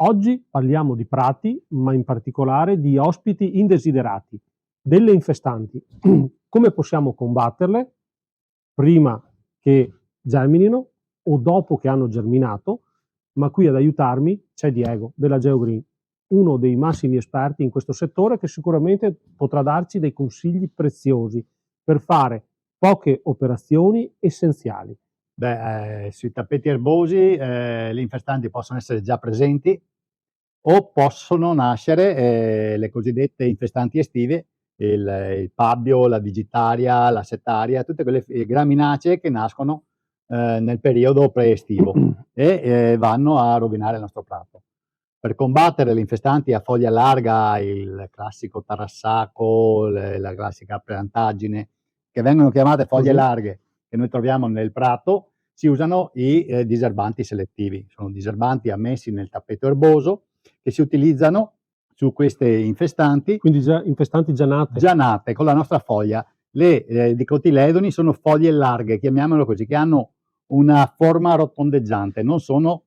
Oggi parliamo di prati, ma in particolare di ospiti indesiderati, delle infestanti. Come possiamo combatterle prima che germinino o dopo che hanno germinato? Ma qui ad aiutarmi c'è Diego della GeoGreen, uno dei massimi esperti in questo settore, che sicuramente potrà darci dei consigli preziosi per fare poche operazioni essenziali. Sui tappeti erbosi le infestanti possono essere già presenti o possono nascere le cosiddette infestanti estive, il pabbio, la digitaria, la settaria, tutte quelle graminacee che nascono nel periodo pre-estivo e vanno a rovinare il nostro prato. Per combattere le infestanti a foglia larga, il classico tarassaco, la classica piantaggine, che vengono chiamate foglie larghe, che noi troviamo nel prato, si usano i diserbanti selettivi. Sono diserbanti ammessi nel tappeto erboso che si utilizzano su queste infestanti. Quindi già infestanti già nate. Già nate con la nostra foglia. Le dicotiledoni sono foglie larghe, chiamiamolo così, che hanno una forma rotondeggiante, non sono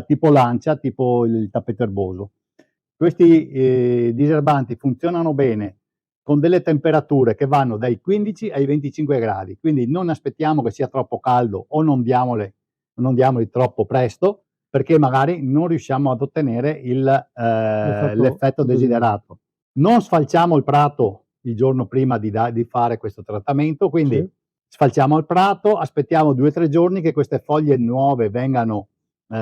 tipo lancia, tipo il tappeto erboso. Questi diserbanti funzionano bene con delle temperature che vanno dai 15 ai 25 gradi, quindi non aspettiamo che sia troppo caldo o non diamoli troppo presto, perché magari non riusciamo ad ottenere l'effetto desiderato. Non sfalciamo il prato il giorno prima di fare questo trattamento, quindi sfalciamo il prato, aspettiamo 2 o 3 giorni che queste foglie nuove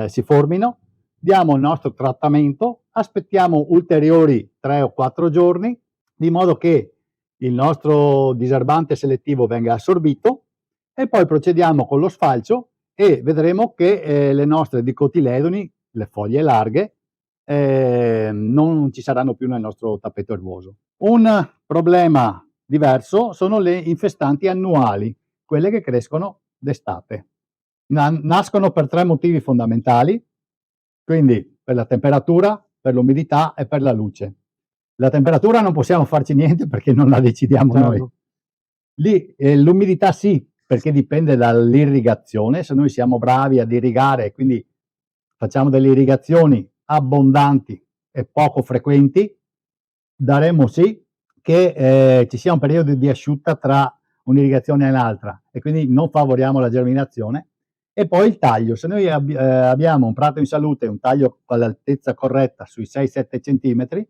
si formino, diamo il nostro trattamento, aspettiamo ulteriori 3 o 4 giorni, di modo che il nostro diserbante selettivo venga assorbito, e poi procediamo con lo sfalcio e vedremo che le nostre dicotiledoni, le foglie larghe, non ci saranno più nel nostro tappeto erboso. Un problema diverso sono le infestanti annuali, quelle che crescono d'estate. Nascono per 3 motivi fondamentali, quindi per la temperatura, per l'umidità e per la luce. La temperatura non possiamo farci niente perché non la decidiamo noi. L'umidità sì, perché dipende dall'irrigazione. Se noi siamo bravi ad irrigare, quindi facciamo delle irrigazioni abbondanti e poco frequenti, daremo sì che ci sia un periodo di asciutta tra un'irrigazione e l'altra, e quindi non favoriamo la germinazione. E poi il taglio: se noi abbiamo un prato in salute, un taglio con l'altezza corretta sui 6-7 centimetri,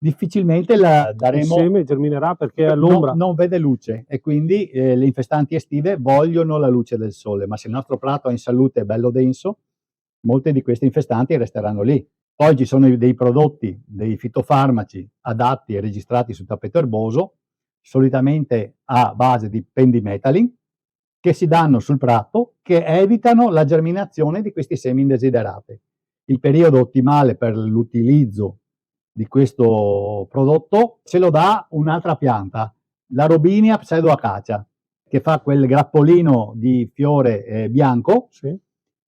difficilmente la daremo. Il seme germinerà perché è all'ombra. Non vede luce, e quindi le infestanti estive vogliono la luce del sole, ma se il nostro prato è in salute e bello denso, molte di queste infestanti resteranno lì. Poi ci sono dei prodotti, dei fitofarmaci adatti e registrati sul tappeto erboso, solitamente a base di pendimetalin, che si danno sul prato, che evitano la germinazione di questi semi indesiderati. Il periodo ottimale per l'utilizzo di questo prodotto ce lo dà un'altra pianta, la Robinia pseudoacacia, che fa quel grappolino di fiore bianco,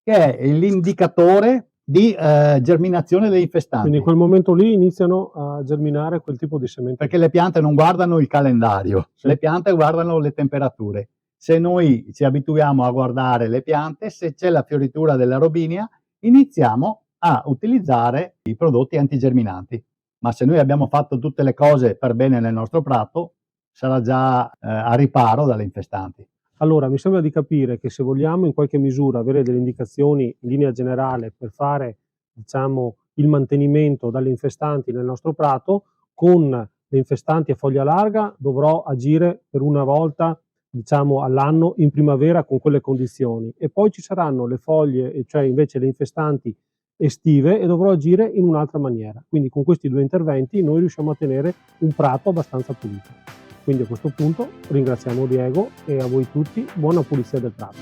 che è l'indicatore di germinazione delle infestanti. Quindi in quel momento lì iniziano a germinare quel tipo di sementi. Perché le piante non guardano il calendario, le piante guardano le temperature. Se noi ci abituiamo a guardare le piante, se c'è la fioritura della Robinia, iniziamo a utilizzare i prodotti antigerminanti. Ma se noi abbiamo fatto tutte le cose per bene nel nostro prato, sarà già a riparo dalle infestanti. Allora, mi sembra di capire che se vogliamo in qualche misura avere delle indicazioni in linea generale per fare, diciamo, il mantenimento dalle infestanti nel nostro prato, con le infestanti a foglia larga dovrò agire per una volta, diciamo, all'anno in primavera con quelle condizioni, e poi ci saranno le foglie, cioè invece le infestanti estive, e dovrò agire in un'altra maniera. Quindi con questi 2 interventi noi riusciamo a tenere un prato abbastanza pulito. Quindi a questo punto ringraziamo Diego, e a voi tutti buona pulizia del prato.